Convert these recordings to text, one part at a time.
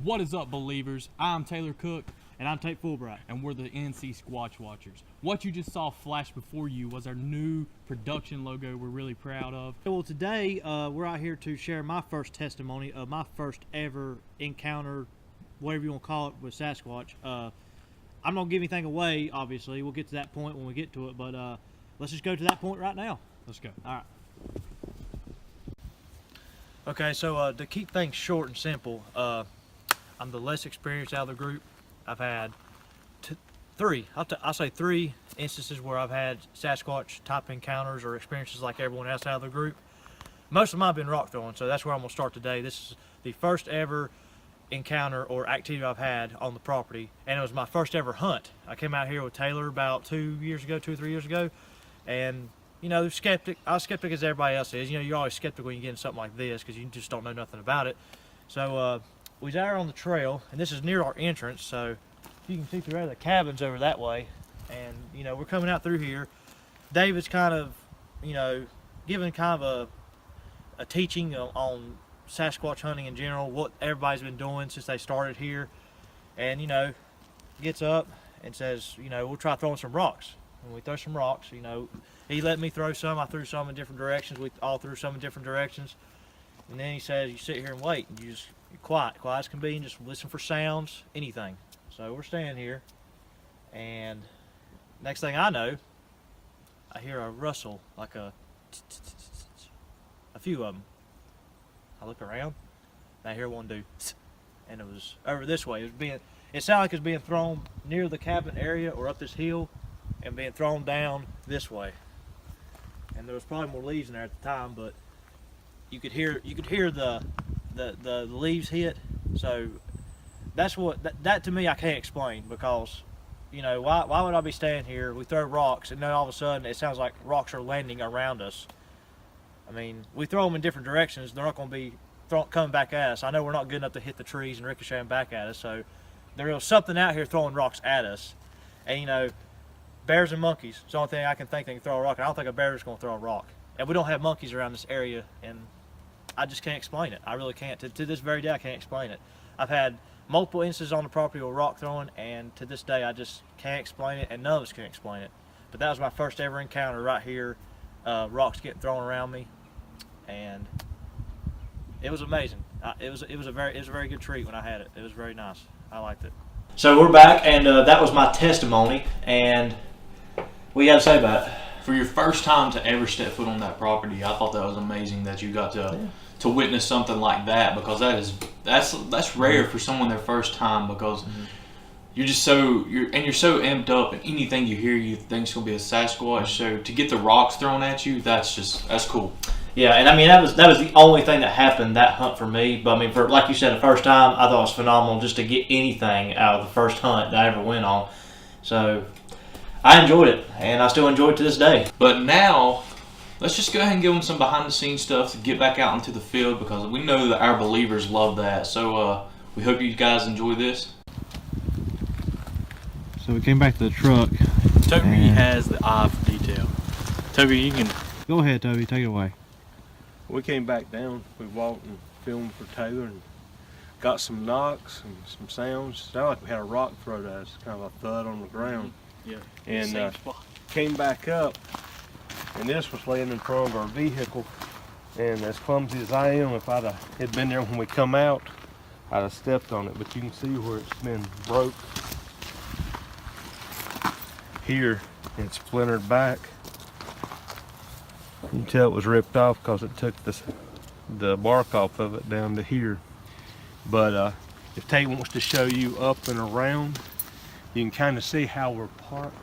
What is up, believers? I'm Taylor Cook. And I'm Tate Fulbright. And we're the NC Squatch Watchers. What you just saw flash before you was our new production logo we're really proud of. Well, today we're out here to share my first testimony of my first ever encounter, whatever you want to call it, with Sasquatch. I'm not going to give anything away, obviously. We'll get to that point when we get to it, but let's just go to that point right now. Let's go. All right. Okay, so to keep things short and simple, I'm the less experienced out of the group. I've had I'll say three instances where I've had Sasquatch type encounters or experiences like everyone else out of the group. Most of them have been rock throwing, so that's where I'm going to start today. This is the first ever encounter or activity I've had on the property, and it was my first ever hunt. I came out here with Taylor about 2 or 3 years ago, and you know, I was skeptic as everybody else is. You know, you're always skeptical when you get in something like this because you just don't know nothing about it. So we was out on the trail, and this is near our entrance, so you can see through the cabins over that way. And you know, we're coming out through here. David's kind of, you know, giving kind of a teaching on Sasquatch hunting in general, what everybody's been doing since they started here. And you know, gets up and says, you know, we'll try throwing some rocks. And we throw some rocks. You know, he let me throw some. I threw some in different directions. We all threw some in different directions. And then he says, you sit here and wait, and you're quiet as can be, and just listen for sounds, anything. So we're standing here, and next thing I know, I hear a rustle, like a few of them. I look around, and I hear one do, and it was over this way. It sounded like it was being thrown near the cabin area or up this hill, and being thrown down this way. And there was probably more leaves in there at the time, but you could hear the leaves hit. So that's what that to me I can't explain, because you know, why would I be standing here, we throw rocks, and then all of a sudden it sounds like rocks are landing around us. I mean, we throw them in different directions, they're not going to be coming back at us. I know we're not good enough to hit the trees and ricochet them back at us, so there was something out here throwing rocks at us. And you know, bears and monkeys, it's the only thing I can think they can throw a rock. I don't think a bear is going to throw a rock, and we don't have monkeys around this area, and I just can't explain it. I really can't. To this very day, I can't explain it. I've had multiple instances on the property with rock throwing, and to this day, I just can't explain it, and none of us can explain it. But that was my first ever encounter right here. Rocks getting thrown around me, and it was amazing. It was a very good treat when I had it. It was very nice. I liked it. So we're back, and that was my testimony. And what you got to say about it? For your first time to ever step foot on that property, I thought that was amazing that you got to witness something like that, because that's rare for someone their first time, because you're so amped up, and anything you hear you think is gonna be a Sasquatch. So to get the rocks thrown at you, that's cool. Yeah, and I mean that was the only thing that happened that hunt for me. But I mean, for like you said, the first time, I thought it was phenomenal just to get anything out of the first hunt that I ever went on. So I enjoyed it, and I still enjoy it to this day. But now, let's just go ahead and give them some behind-the-scenes stuff to get back out into the field, because we know that our believers love that. So we hope you guys enjoy this. So we came back to the truck. Toby has the eye for detail. Toby, you can... Go ahead, Toby. Take it away. We came back down. We walked and filmed for Taylor and got some knocks and some sounds. It sounded like we had a rock thrown at us, kind of a thud on the ground. Yeah. And came back up, and this was laying in front of our vehicle. And as clumsy as I am, if I'd had been there when we come out, I'd have stepped on it. But you can see where it's been broke here, and it's splintered back. You can tell it was ripped off because it took the bark off of it down to here. But if Tate wants to show you up and around, you can kind of see how we're parked.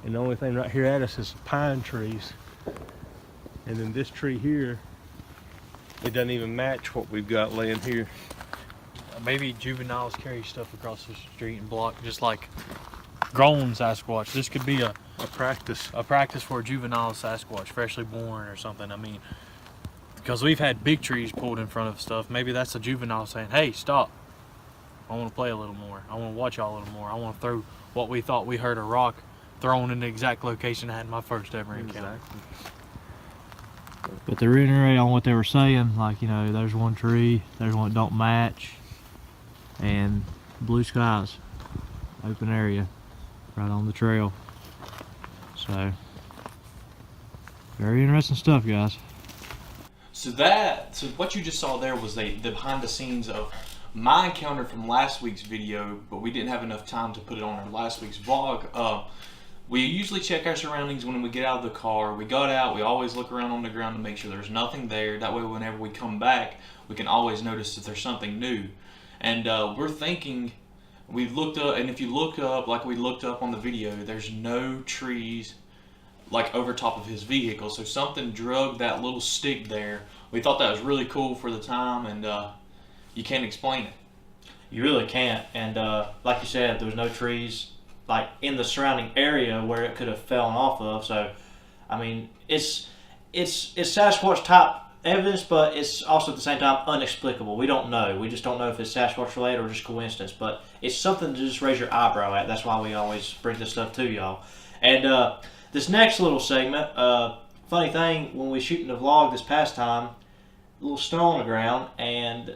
And the only thing right here at us is pine trees. And then this tree here, it doesn't even match what we've got laying here. Maybe juveniles carry stuff across the street and block, just like grown Sasquatch. This could be a practice for a juvenile Sasquatch, freshly born or something. I mean, because we've had big trees pulled in front of stuff. Maybe that's a juvenile saying, hey, stop. I want to play a little more. I want to watch y'all a little more. I want to throw what we thought we heard a rock thrown in the exact location I had my first ever encounter. Exactly. But to reiterate on what they were saying, like, you know, there's one tree, there's one that don't match. and blue skies, open area, right on the trail. So, very interesting stuff, guys. So what you just saw there was the behind the scenes of my encounter from last week's video, but we didn't have enough time to put it on our last week's vlog. We usually check our surroundings when we get out of the car. We got out, we always look around on the ground to make sure there's nothing there. That way whenever we come back, we can always notice if there's something new. And we're thinking, we looked up, and if you look up like we looked up on the video, there's no trees like over top of his vehicle. So something drugged that little stick there. We thought that was really cool for the time, and you can't explain it. You really can't. And like you said, there was no trees like in the surrounding area where it could have fallen off of. So, I mean, it's Sasquatch type evidence, but it's also at the same time inexplicable. We don't know. We just don't know if it's Sasquatch related or just coincidence. But it's something to just raise your eyebrow at. That's why we always bring this stuff to y'all. And this next little segment, funny thing, when we shooting the vlog this past time, a little snow on the ground, and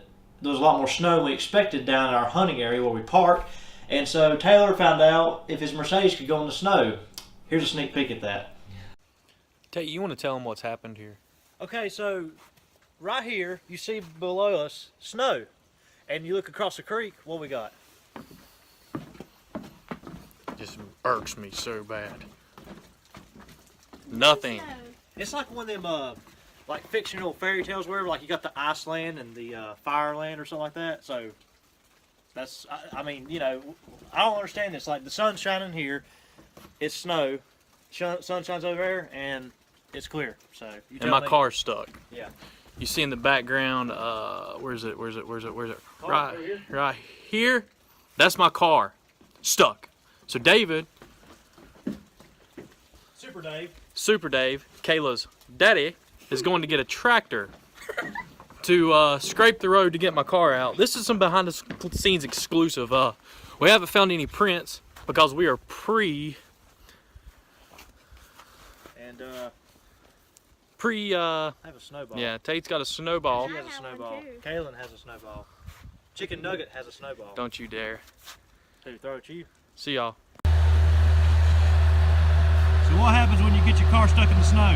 there was a lot more snow than we expected down in our hunting area where we park. And so Taylor found out if his Mercedes could go in the snow. Here's a sneak peek at that. Tate, you want to tell him what's happened here? Okay, so right here, you see below us snow. And you look across the creek, what we got? Just irks me so bad. Nothing. It's like one of them like fictional fairy tales where like you got the Iceland and the Fireland or something like that. So that's, I mean, you know, I don't understand this. Like the sun's shining here, it's snow, sun shines over there, and it's clear. So you And my car's stuck. Yeah. You see in the background, where's it? Right here. That's my car, stuck. So David, Super Dave, Kayla's daddy, is going to get a tractor to scrape the road to get my car out. This is some behind the scenes exclusive. We haven't found any prints because we are pre I have a snowball. yeah, Tate's got a snowball. She has a snowball. Kaylin has a snowball. Chicken Nugget has a snowball. Don't you dare. Who throw it to you? See y'all. So what happens when you get your car stuck in the snow?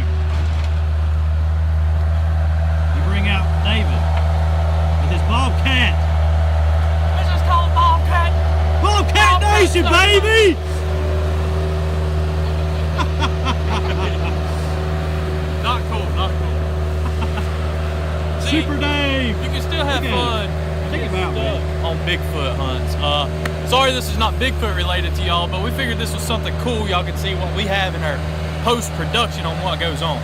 You bring out David with his Bobcat. This is called Bobcat. Bobcat Nation, baby! Not cool, not cool. See, Super Dave! you can still have fun. Think about it. On Bigfoot hunts. Sorry this is not Bigfoot related to y'all, but we figured this was something cool. Y'all can see what we have in our post-production on what goes on.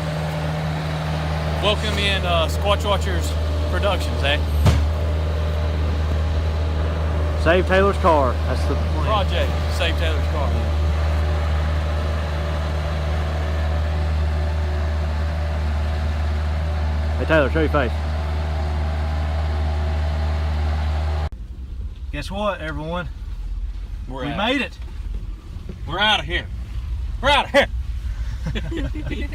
Welcome in Squatch Watchers Productions, eh? Save Taylor's car. That's the plan. Project Save Taylor's car. Hey Taylor, show your face. Guess what, everyone? We made it. We're out of here. We're out of here.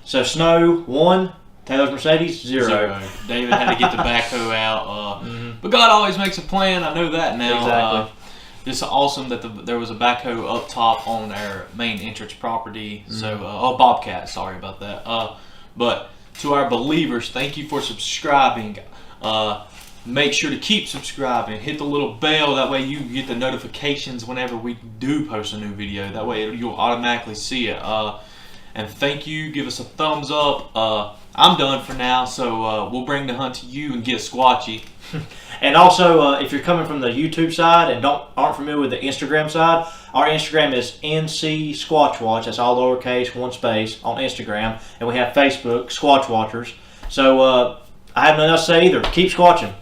So snow 1, Taylor's Mercedes 0. David had to get the backhoe out. But God always makes a plan. I know that now. Exactly. It's awesome that there was a backhoe up top on our main entrance property. So, Bobcat. Sorry about that. But to our believers, thank you for subscribing. Make sure to keep subscribing. Hit the little bell. That way you get the notifications whenever we do post a new video. That way you'll automatically see it. And thank you. Give us a thumbs up. I'm done for now, so we'll bring the hunt to you and get squatchy. And also, if you're coming from the YouTube side and aren't familiar with the Instagram side, our Instagram is NC Squatch Watch. That's all lowercase, one space on Instagram. And we have Facebook, Squatch Watchers. So I have nothing else to say either. Keep squatching.